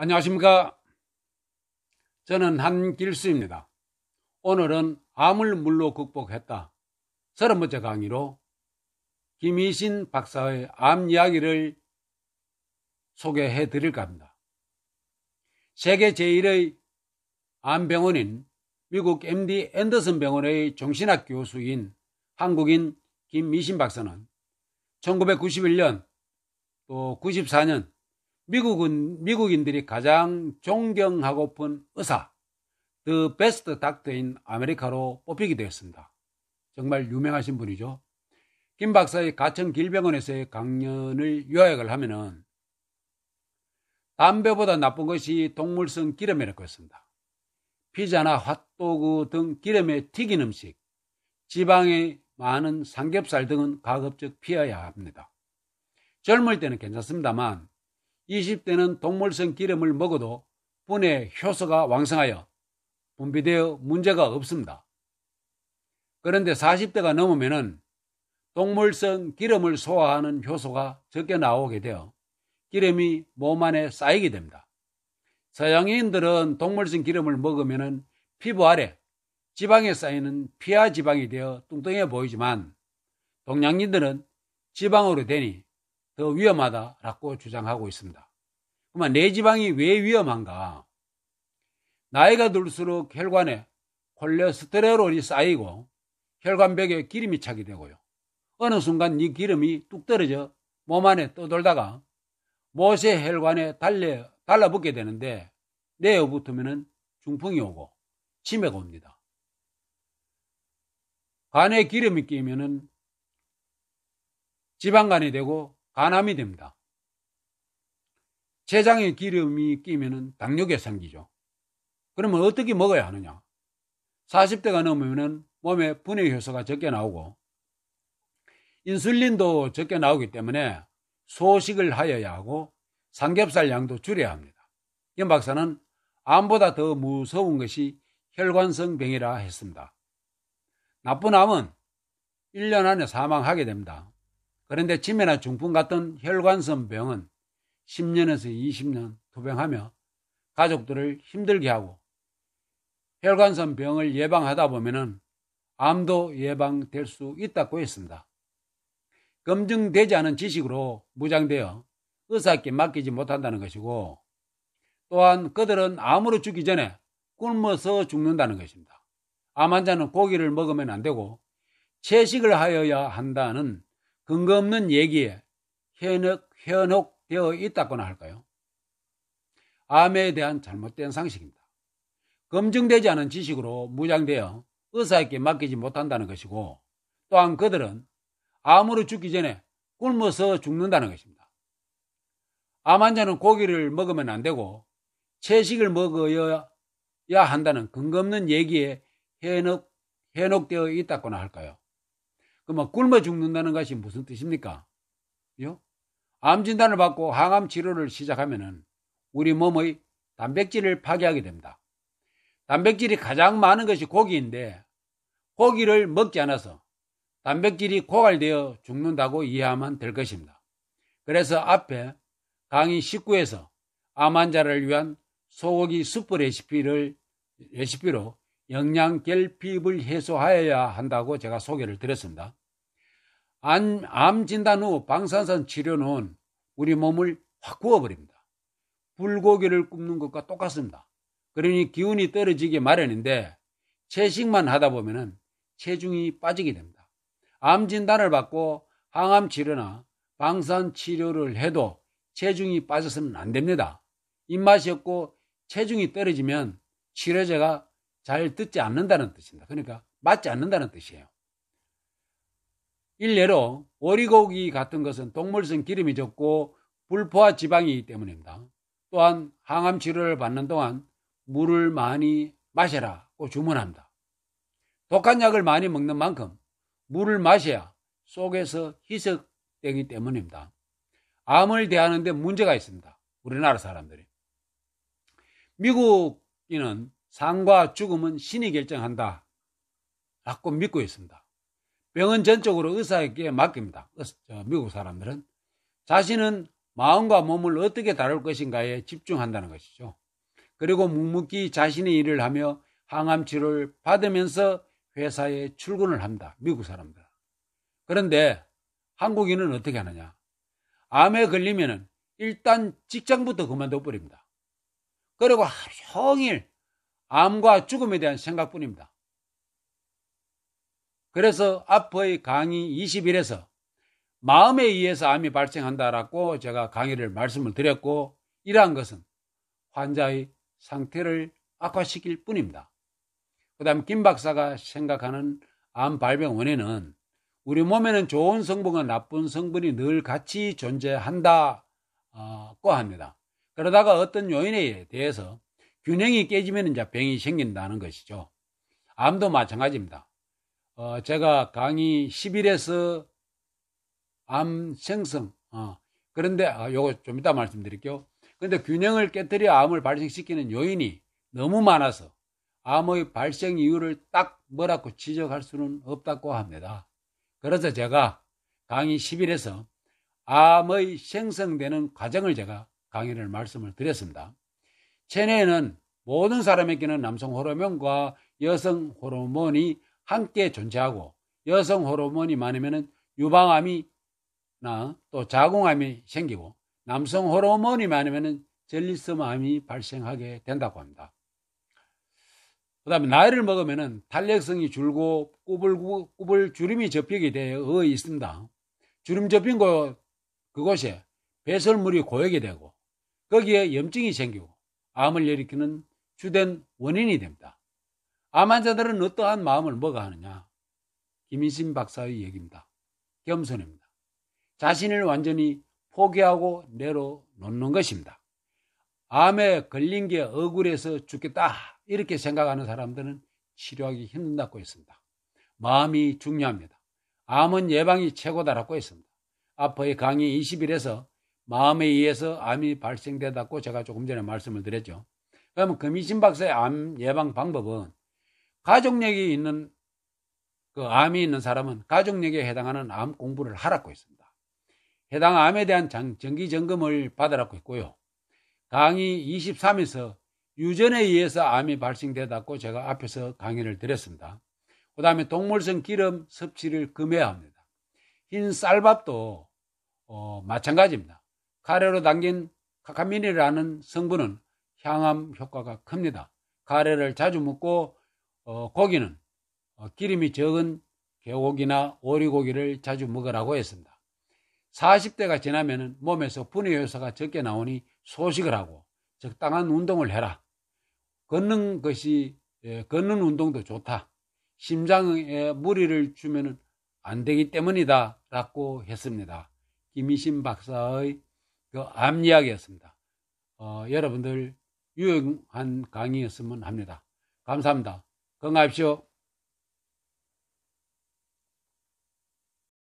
안녕하십니까. 저는 한길수입니다. 오늘은 암을 물로 극복했다 30번째 강의로 김희신 박사의 암 이야기를 소개해 드릴까 합니다. 세계 제1의 암병원인 미국 MD 앤더슨 병원의 정신학 교수인 한국인 김희신 박사는 1991년 또 94년 미국인들이 가장 존경하고픈 의사, 더 베스트 닥터인 아메리카로 뽑히게 되었습니다. 정말 유명하신 분이죠. 김 박사의 가천길병원에서의 강연을 요약을 하면은 담배보다 나쁜 것이 동물성 기름이라고 했습니다. 피자나 핫도그 등 기름에 튀긴 음식, 지방이 많은 삼겹살 등은 가급적 피해야 합니다. 젊을 때는 괜찮습니다만 20대는 동물성 기름을 먹어도 분해 효소가 왕성하여 분비되어 문제가 없습니다. 그런데 40대가 넘으면 동물성 기름을 소화하는 효소가 적게 나오게 되어 기름이 몸 안에 쌓이게 됩니다. 서양인들은 동물성 기름을 먹으면 피부 아래 지방에 쌓이는 피하 지방이 되어 뚱뚱해 보이지만 동양인들은 지방으로 되니 더 위험하다라고 주장하고 있습니다. 그러면 뇌지방이 왜 위험한가? 나이가 들수록 혈관에 콜레스테롤이 쌓이고 혈관벽에 기름이 차게 되고요. 어느 순간 이 기름이 뚝 떨어져 몸 안에 떠돌다가 모세 혈관에 달라붙게 되는데 뇌에 붙으면 중풍이 오고 치매가 옵니다. 간에 기름이 끼면 지방간이 되고 간암이 됩니다. 췌장에 기름이 끼면 당뇨가 생기죠. 그러면 어떻게 먹어야 하느냐? 40대가 넘으면 몸에 분해 효소가 적게 나오고 인슐린도 적게 나오기 때문에 소식을 하여야 하고 삼겹살 양도 줄여야 합니다. 김 박사는 암보다 더 무서운 것이 혈관성 병이라 했습니다. 나쁜 암은 1년 안에 사망하게 됩니다. 그런데 치매나 중풍 같은 혈관성 병은 10년에서 20년 투병하며 가족들을 힘들게 하고 혈관성 병을 예방하다 보면 암도 예방될 수 있다고 했습니다. 검증되지 않은 지식으로 무장되어 의사께 맡기지 못한다는 것이고 또한 그들은 암으로 죽기 전에 굶어서 죽는다는 것입니다. 암 환자는 고기를 먹으면 안 되고 채식을 하여야 한다는 근거 없는 얘기에 현혹되어 있다거나 할까요? 암에 대한 잘못된 상식입니다. 검증되지 않은 지식으로 무장되어 의사에게 맡기지 못한다는 것이고 또한 그들은 암으로 죽기 전에 굶어서 죽는다는 것입니다. 암 환자는 고기를 먹으면 안 되고 채식을 먹어야 한다는 근거 없는 얘기에 현혹되어 있다거나 할까요? 그러면 굶어 죽는다는 것이 무슨 뜻입니까? 암 진단을 받고 항암 치료를 시작하면 우리 몸의 단백질을 파괴하게 됩니다. 단백질이 가장 많은 것이 고기인데 고기를 먹지 않아서 단백질이 고갈되어 죽는다고 이해하면 될 것입니다. 그래서 앞에 강의 19에서 암 환자를 위한 소고기 수프 레시피로 영양 결핍을 해소하여야 한다고 제가 소개를 드렸습니다. 암 진단 후 방사선 치료는 우리 몸을 확 구워버립니다. 불고기를 굽는 것과 똑같습니다. 그러니 기운이 떨어지기 마련인데 채식만 하다 보면 체중이 빠지게 됩니다. 암 진단을 받고 항암 치료나 방사선 치료를 해도 체중이 빠져서는 안 됩니다. 입맛이 없고 체중이 떨어지면 치료제가 잘 듣지 않는다는 뜻입니다. 그러니까 맞지 않는다는 뜻이에요. 일례로 오리고기 같은 것은 동물성 기름이 적고 불포화 지방이기 때문입니다. 또한 항암 치료를 받는 동안 물을 많이 마셔라고 주문합니다. 독한 약을 많이 먹는 만큼 물을 마셔야 속에서 희석되기 때문입니다. 암을 대하는데 문제가 있습니다. 우리나라 사람들이. 미국인은 삶과 죽음은 신이 결정한다 라고 믿고 있습니다. 병은 전적으로 의사에게 맡깁니다. 미국 사람들은 자신은 마음과 몸을 어떻게 다룰 것인가에 집중한다는 것이죠. 그리고 묵묵히 자신의 일을 하며 항암 치료를 받으면서 회사에 출근을 합니다. 미국 사람들. 그런데 한국인은 어떻게 하느냐? 암에 걸리면은 일단 직장부터 그만둬 버립니다. 그리고 하루 종일 암과 죽음에 대한 생각뿐입니다. 그래서 앞의 강의 20일에서 마음에 의해서 암이 발생한다라고 제가 강의를 말씀을 드렸고, 이러한 것은 환자의 상태를 악화시킬 뿐입니다. 그 다음 김 박사가 생각하는 암 발병 원인은 우리 몸에는 좋은 성분과 나쁜 성분이 늘 같이 존재한다고 합니다. 그러다가 어떤 요인에 대해서 균형이 깨지면 이제 병이 생긴다는 것이죠. 암도 마찬가지입니다. 제가 강의 10일에서 암 생성, 그런데 요거 좀 이따 말씀드릴게요. 그런데 균형을 깨뜨려 암을 발생시키는 요인이 너무 많아서 암의 발생 이유를 딱 뭐라고 지적할 수는 없다고 합니다. 그래서 제가 강의 10일에서 암의 생성되는 과정을 제가 강의를 말씀을 드렸습니다. 체내에는 모든 사람에게는 남성 호르몬과 여성 호르몬이 함께 존재하고, 여성 호르몬이 많으면 유방암이나 또 자궁암이 생기고, 남성 호르몬이 많으면 젤리섬암이 발생하게 된다고 합니다. 그 다음에 나이를 먹으면 탄력성이 줄고 꾸불꾸불 주름이 접히게 되어 있습니다. 주름 접힌 그곳에 배설물이 고이게 되고, 거기에 염증이 생기고 암을 일으키는 주된 원인이 됩니다. 암 환자들은 어떠한 마음을 먹어야 하느냐? 김인신 박사의 얘기입니다. 겸손입니다. 자신을 완전히 포기하고 내려놓는 것입니다. 암에 걸린 게 억울해서 죽겠다 이렇게 생각하는 사람들은 치료하기 힘든다고 했습니다. 마음이 중요합니다. 암은 예방이 최고다라고 했습니다. 앞의 강의 20일에서 마음에 의해서 암이 발생되다고 제가 조금 전에 말씀을 드렸죠. 그러면 김인신 박사의 암 예방 방법은 가족력이 있는 암이 있는 사람은 가족력에 해당하는 암 공부를 하라고 했습니다. 해당 암에 대한 정기 점검을 받으라고 했고요. 강의 23에서 유전에 의해서 암이 발생되다고 제가 앞에서 강의를 드렸습니다. 그 다음에 동물성 기름 섭취를 금해야 합니다. 흰 쌀밥도 마찬가지입니다. 카레로 담긴 카카민이라는 성분은 향암 효과가 큽니다. 카레를 자주 먹고 고기는 기름이 적은 개고기나 오리고기를 자주 먹으라고 했습니다. 40대가 지나면 몸에서 분해 요소가 적게 나오니 소식을 하고 적당한 운동을 해라. 걷는 운동도 좋다. 심장에 무리를 주면 안 되기 때문이다 라고 했습니다. 김인신 박사의 암 이야기였습니다. 여러분들 유용한 강의였으면 합니다. 감사합니다. 건강하십시오.